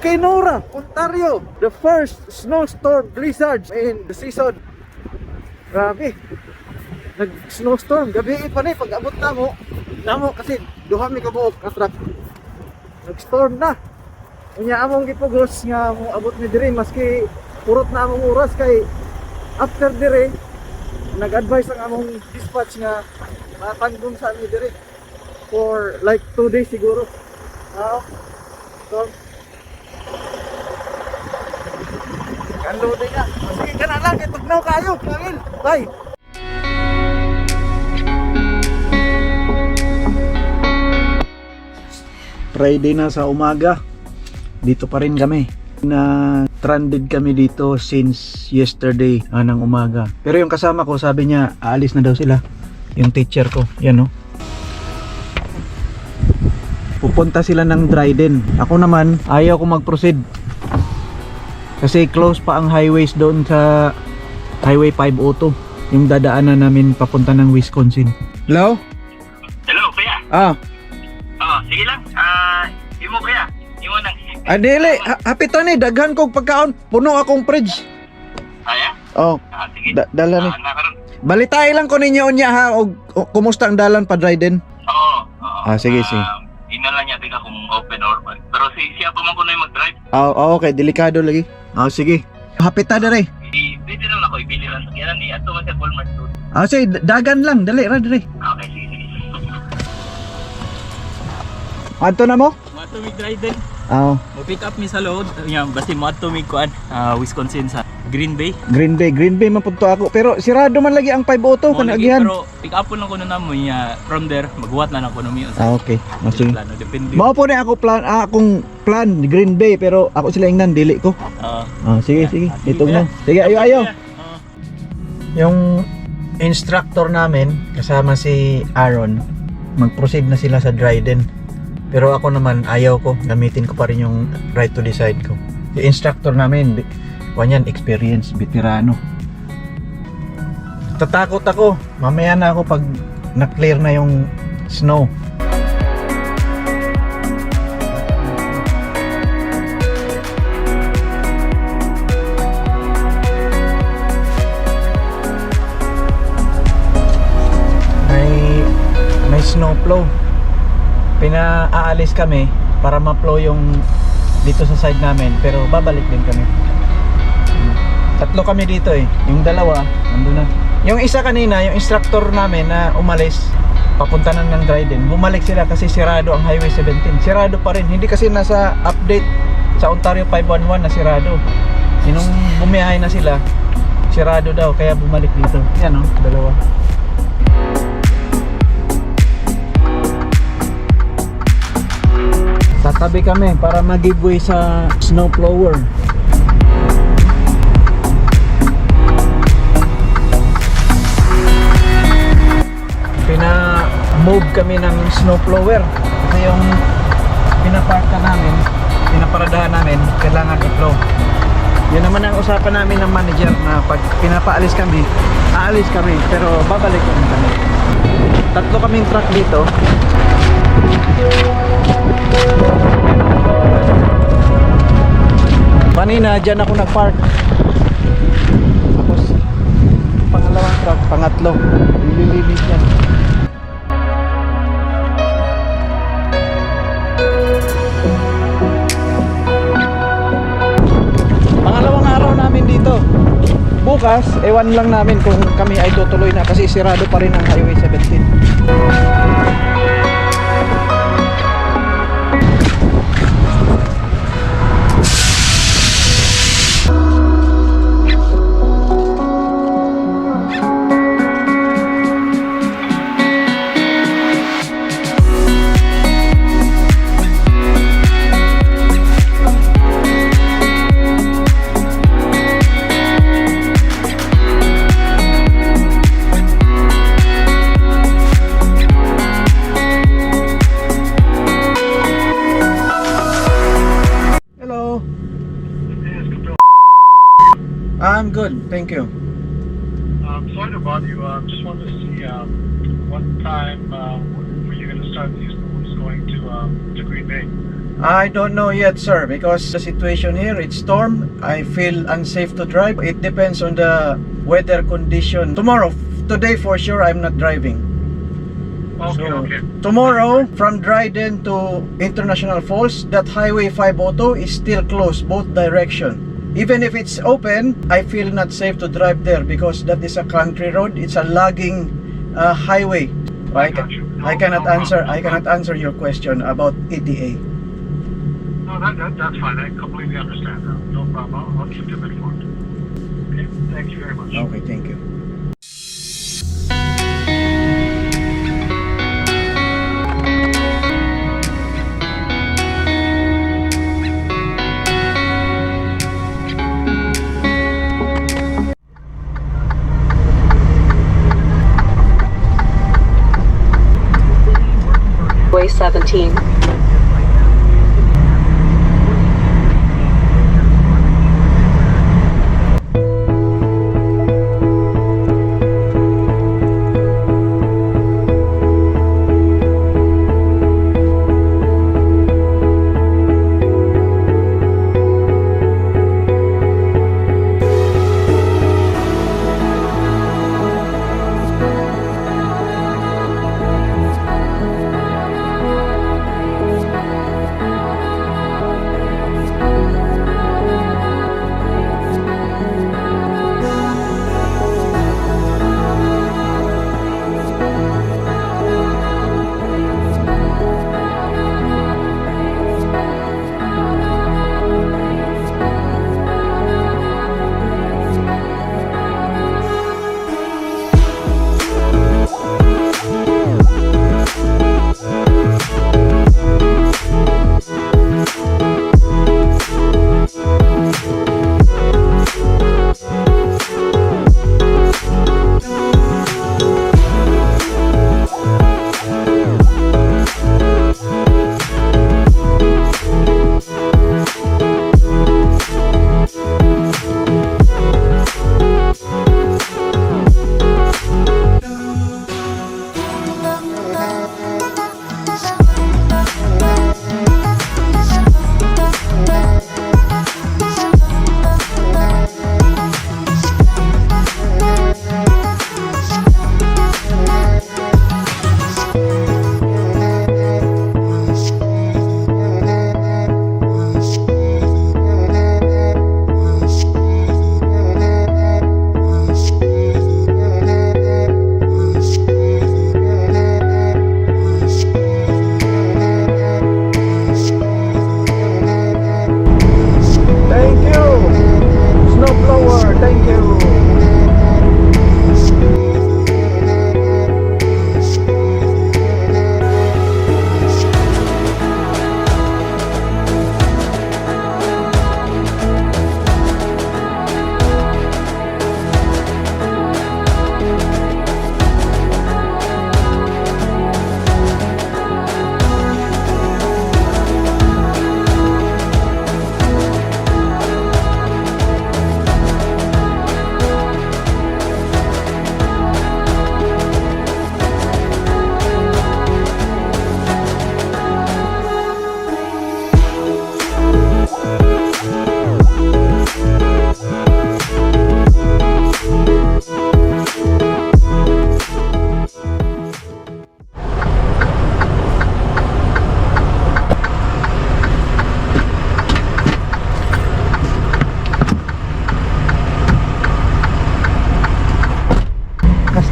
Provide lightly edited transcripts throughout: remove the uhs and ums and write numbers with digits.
Kenora, Ontario, the first snowstorm blizzard in the season. Grabe. Nag-snowstorm, gabi pa ni pag abot namo kasi duha mi kabuok ka truck. Nag-storm na. Unya among gipugos nga mo abot ni diri maski purot na among oras kay after diri nag-advise ang among dispatch nga matanggon sa amin diri for like 2 days siguro. Storm. Kalo din nga. Sige ka na lang, itugnaw kayo. Kangil. Bye. Friday na sa umaga. Dito pa rin kami. Stranded kami dito since yesterday ng umaga. Pero yung kasama ko sabi niya aalis na daw sila. Yung teacher ko. Yan o. Pupunta sila ng Dryden. Ako naman ayaw ko mag-proceed. Kasi close pa ang highways doon sa Highway 502. Yung dadaanan namin papunta ng Wisconsin. Hello? Hello, kuya. Sige lang. Imo kuya. Imo nang. Dili. Happy to ni. Daghan kong pagkaon. Puno akong fridge. Aya? Sige. Dala ni. Balitay lang ko ninyo unya ha. O kumusta ang dalan pa Dryden? Oo. Sige. Ina lang niya tika kung open or not. Pero siya pa man ko na yung mag-drive. Okay. Delikado lagi. Sige. Happy ta dere. Pwede lang ako. Ibili lang sa kaya ni. Ato man sa Walmart doon. Sige. Dagan lang. Dali. Dali. Okay, sige. Ato na mo? Mato mig Dryden. Oo. Mo pick up mi sa load. Yang basta mo ato mig kuan Wisconsin sa Green Bay. Green Bay man punto ako. Pero sirado man lagi ang 502 kanagihan. Pero pick up na ko na namo niya from there magbuhat na ko mi okay. Sige. Plano depende. Mao po na ako akong plan Green Bay pero ako sila ingnan dili ko. Sige. Ito na. Sige, ayo. Yung instructor namin kasama si Aaron, mag-proceed na sila sa Dryden. Pero ako naman ayaw ko, gamitin ko pa rin yung right to decide ko. Yung instructor namin, kanyan experience, veterano. Tatakot ako, mamaya na ako pag na-clear na yung snow. May snowplow. Pinaalis kami para ma-plow yung dito sa side namin pero babalik din kami. Tatlo kami dito yung dalawa nandun na. Yung isa kanina, yung instructor namin na umalis papunta na ng Dryden, bumalik sila kasi sirado ang Highway 17. Sirado pa rin, hindi kasi nasa update sa Ontario 511 na sirado. Nung bumiyahe na sila, sirado daw kaya bumalik dito. Yan dalawa. Tatabi kami para mag-giveaway sa snowblower. Pina-move kami ng snowblower kasi yung pinaparadahan namin kailangan i-plow. Yun naman ang usapan namin ng manager na pag pinapaalis kami, aalis kami pero babalik kami. Tatlo kaming truck dito. Kanina dyan ako nagpark. Tapos pangalawang truck, pangatlo nililinis yan. Pangalawang araw namin dito. Bukas, ewan lang namin kung kami ay tutuloy na kasi sirado pa rin ang Highway 17. I'm good, thank you. Sorry to bother you. Just wanted to see what time were you going to start these moves going to Green Bay? I don't know yet, sir, because the situation here, it's storm. I feel unsafe to drive. It depends on the weather condition. Today for sure, I'm not driving. Okay. Tomorrow, from Dryden to International Falls, that Highway 502 is still closed, both direction. Even if it's open, I feel not safe to drive there because that is a country road. It's a logging highway. I got you. I cannot answer your question about ETA. No, that's fine. I completely understand. No problem. I'll keep them informed. Okay. Thank you very much. Okay, thank you. Way 17.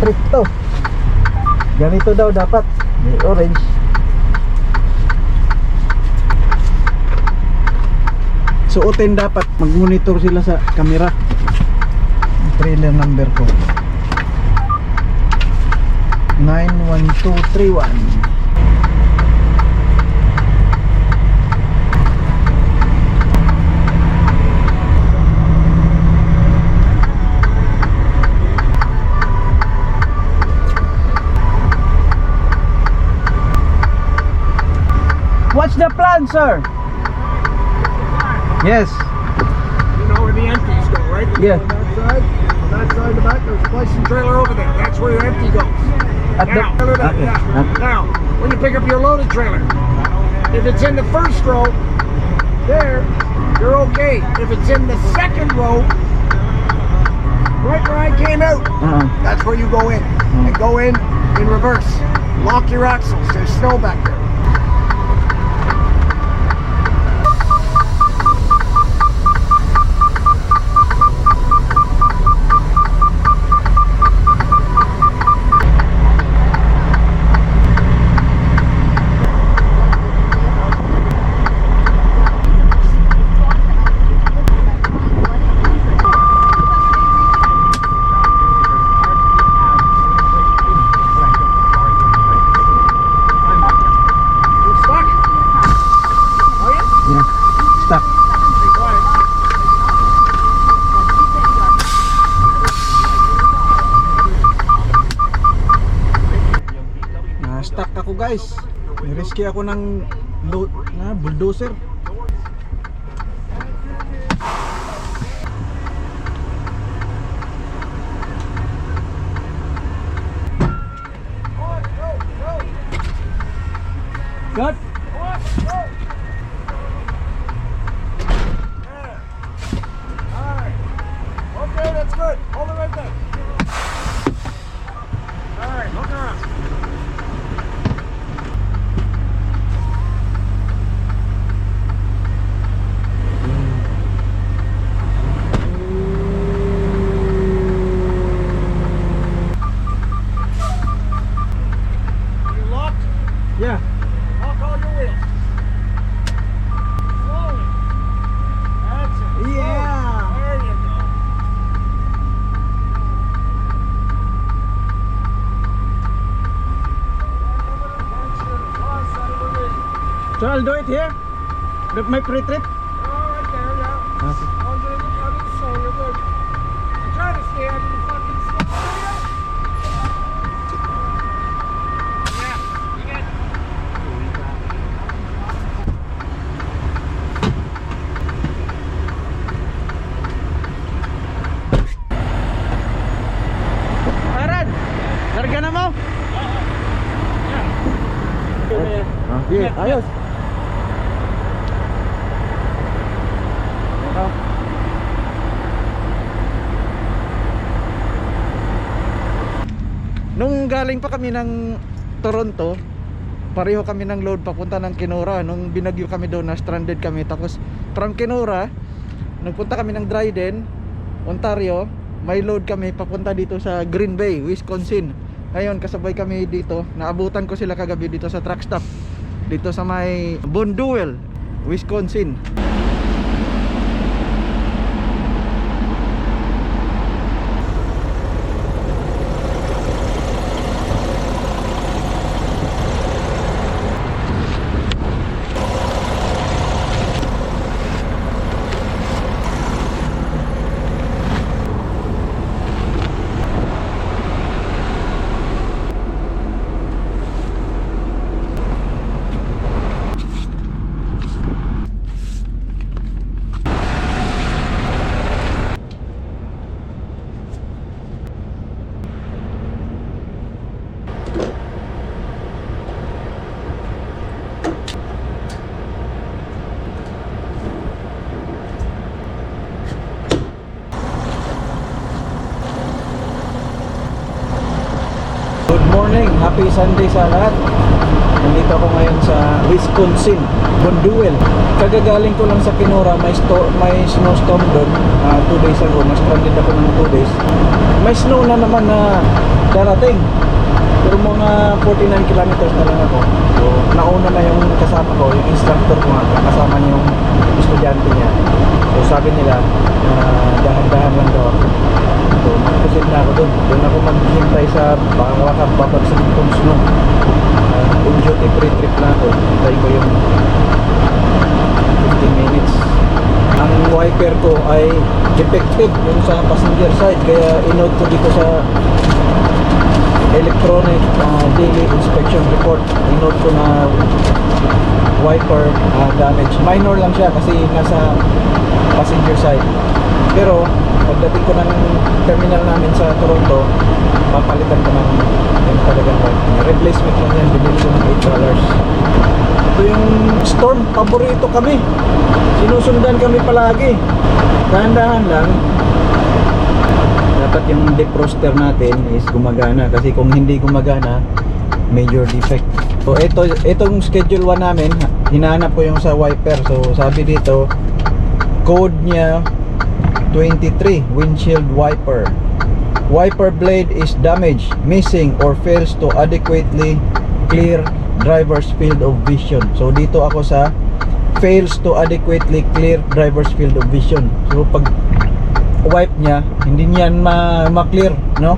Stricto. Ganito daw dapat. May orange. Suotin dapat. Mag-monitor sila sa camera. Trailer number ko 91231. What's the plan, sir? Yes. You know where the empties go, right? Yeah. On that side. On that side of the back, there's a place and trailer over there. That's where your empty goes. At the- Now, okay. now, when you pick up your loaded trailer, If it's in the first row, there, you're okay. If it's in the second row, right where I came out, that's where you go in. And go in reverse. Lock your axles. There's snow back there. You stuck? Are you? Yeah. Stop. Na-stuck ako guys. Nirescue ako ng bulldozer. Good. Okay, that's good. Hold it right there. All right, look around. You locked? Yeah. Lock all your wheels. Slowly. That's it. Yeah. There you go. So I'll do it here. With my pre-trip. Right there, yeah. Under the snow, you're good. I'm trying to stay under the fucking snow. Yeah, you got Aran! Larga na mo? Okay, ayos. Nung galing pa kami ng Toronto, pareho kami ng load papunta ng Kenora. Nung binagyo kami doon, na stranded kami. Tapos from Kenora, nagpunta kami ng Dryden, Ontario. May load kami papunta dito sa Green Bay, Wisconsin. Ngayon kasabay kami dito. Naabutan ko sila kagabi dito sa truck stop, dito sa may Bonduel, Wisconsin. Good morning, happy Sunday sa lahat. Nandito ako ngayon sa Wisconsin, Bonduel. Kagagaling ko lang sa Kenora, may snowstorm doon 2 days ago. Na-stranded ako ng 2 days. May snow na naman na darating. Pero mga 49 kilometers na lang ako. So nauna na yung kasama ko, yung instructor ko nga, kasama niya yung estudyante niya. So sabi nila, dahan-dahan lang daw ako. So nakasit na ako doon. Doon ako maghintay sa baka babagsak itong snow. On duty pre-trip na ako. Hintay ko yung 15 minutes. Ang wiper ko ay defective yung sa passenger side. Kaya inote ko dito sa electronic daily inspection report. Inote ko na wiper damage. Minor lang siya kasi nasa passenger side. Pero pagdating ko ng terminal namin sa Toronto, papalitan ko ng yung talagang replacement lang yan. Binili ko ng $8. Ito yung storm, paborito kami. Sinusundan kami palagi. Dahan-dahan lang. Dapat yung defroster natin is gumagana kasi kung hindi gumagana, major defect. So itong schedule 1 namin, hinahanap ko yung sa wiper. So sabi dito, code niya 23, windshield wiper. Wiper blade is damaged, missing, or fails to adequately clear driver's field of vision. So dito ako sa fails to adequately clear driver's field of vision. So pag wipe niya, hindi niyan ma-clear, no?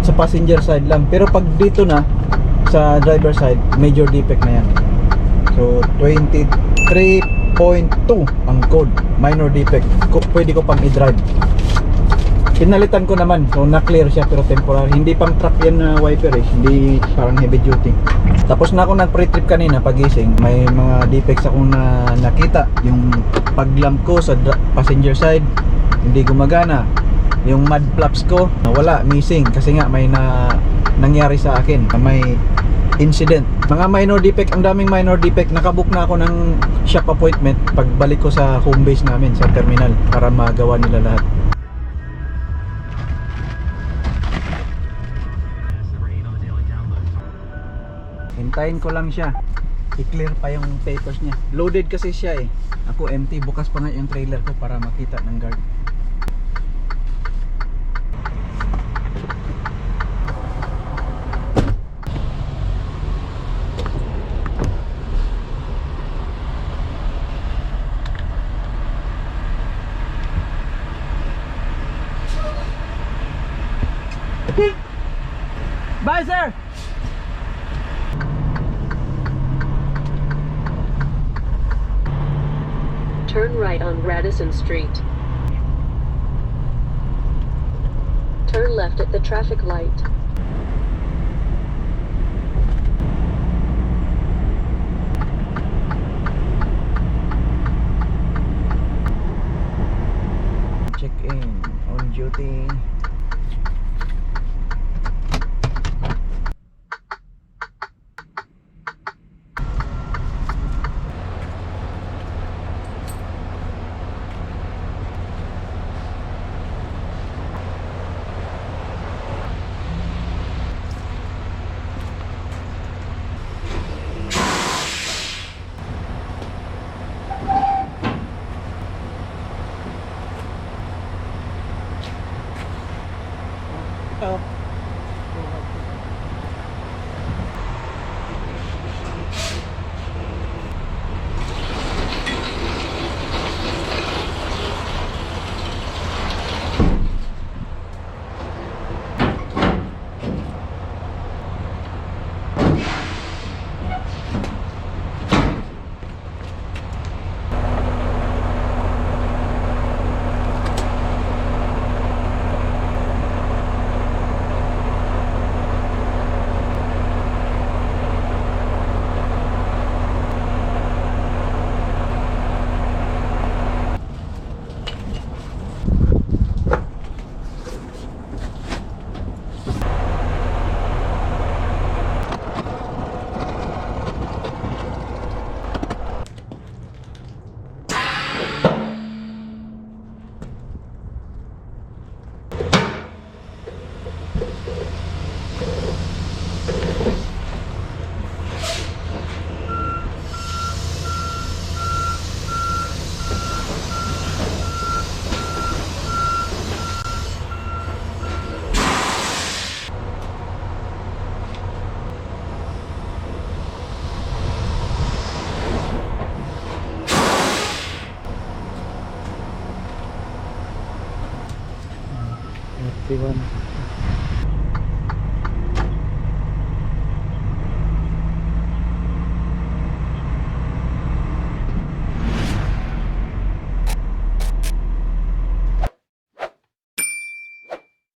Sa passenger side lang. Pero pag dito na sa driver side, major defect na yan. So 23.2 ang code, minor defect. Pwede ko pang i-drive. Pinalitan ko naman, so na-clear siya pero temporary. Hindi pang truck yan na wiper eh, hindi parang heavy duty. Tapos na ako nag-pre-trip kanina pagising, may mga defects akong nakita. Yung pag-lamp ko sa passenger side, hindi gumagana. Yung mud flaps ko, wala, missing. Kasi nga may nangyari sa akin, may incident. Mga minor defect, ang daming minor defect. Nakabook na ako ng shop appointment pagbalik ko sa home base namin sa terminal para magawa nila lahat. Hintayin ko lang siya i-clear pa yung papers niya. Loaded kasi siya eh. Ako empty. Bukas pa nga yung trailer ko para makita ng guard. Bye sir! Turn right on Radisson Street. Turn left at the traffic light. Check in on duty. Everyone.